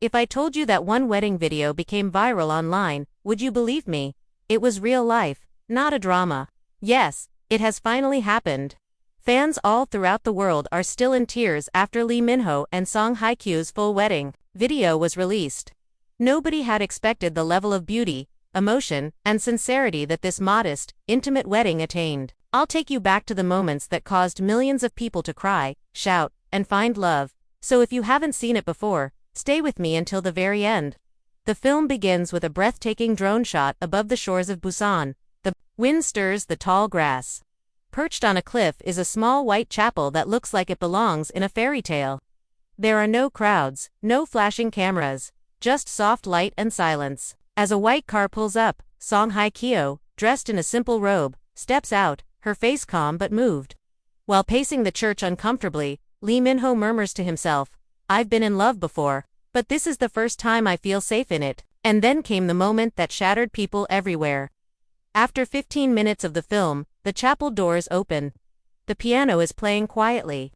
If I told you that one wedding video became viral online, would you believe me? It was real life, not a drama. Yes, it has finally happened. Fans all throughout the world are still in tears after Lee Min-ho and Song Hye Kyo's full wedding video was released. Nobody had expected the level of beauty, emotion, and sincerity that this modest, intimate wedding attained. I'll take you back to the moments that caused millions of people to cry, shout, and find love. So if you haven't seen it before, stay with me until the very end. The film begins with a breathtaking drone shot above the shores of Busan. The wind stirs the tall grass. Perched on a cliff is a small white chapel that looks like it belongs in a fairy tale. There are no crowds, no flashing cameras, just soft light and silence. As a white car pulls up, Song Hye Kyo, dressed in a simple robe, steps out, her face calm but moved. While pacing the church uncomfortably, Lee Min-ho murmurs to himself, "I've been in love before, but this is the first time I feel safe in it." And then came the moment that shattered people everywhere. After 15 minutes of the film, the chapel doors open. The piano is playing quietly.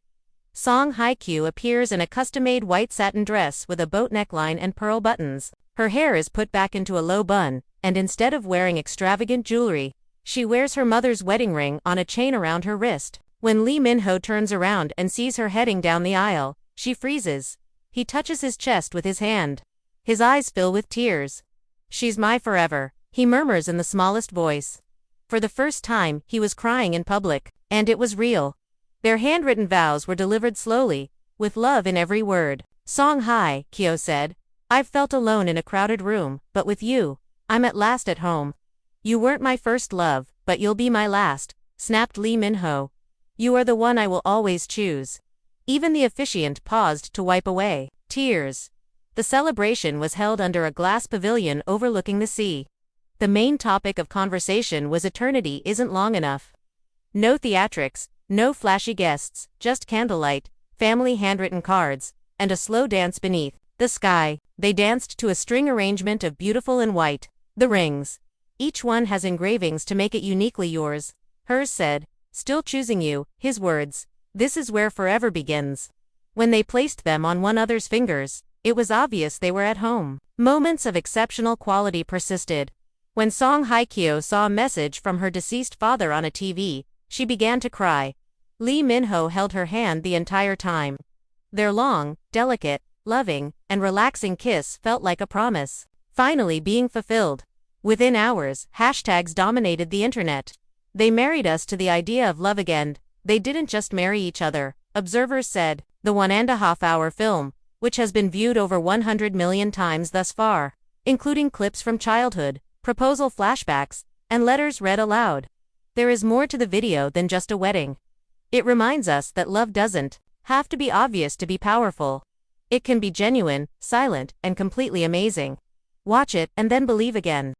Song Hye Kyo appears in a custom-made white satin dress with a boat neckline and pearl buttons. Her hair is put back into a low bun, and instead of wearing extravagant jewelry, she wears her mother's wedding ring on a chain around her wrist. When Lee Min-ho turns around and sees her heading down the aisle, she freezes. He touches his chest with his hand. His eyes fill with tears. "She's my forever," he murmurs in the smallest voice. For the first time, he was crying in public, and it was real. Their handwritten vows were delivered slowly, with love in every word. Song Hye Kyo said, "I've felt alone in a crowded room, but with you, I'm at last at home." "You weren't my first love, but you'll be my last," snapped Lee Min-ho. "You are the one I will always choose." Even the officiant paused to wipe away tears. The celebration was held under a glass pavilion overlooking the sea. The main topic of conversation was eternity isn't long enough. No theatrics, no flashy guests, just candlelight, family handwritten cards, and a slow dance beneath the sky. They danced to a string arrangement of beautiful and white. The rings. Each one has engravings to make it uniquely yours. Hers said, "Still choosing you," his words, "This is where forever begins." When they placed them on one another's fingers, it was obvious they were at home. Moments of exceptional quality persisted. When Song Hye Kyo saw a message from her deceased father on a TV, she began to cry. Lee Min-ho held her hand the entire time. Their long, delicate, loving, and relaxing kiss felt like a promise, finally being fulfilled. Within hours, hashtags dominated the internet. "They married us to the idea of love again. They didn't just marry each other," observers said. The 1.5-hour film, which has been viewed over 100 million times thus far, including clips from childhood, proposal flashbacks, and letters read aloud. There is more to the video than just a wedding. It reminds us that love doesn't have to be obvious to be powerful. It can be genuine, silent, and completely amazing. Watch it and then believe again.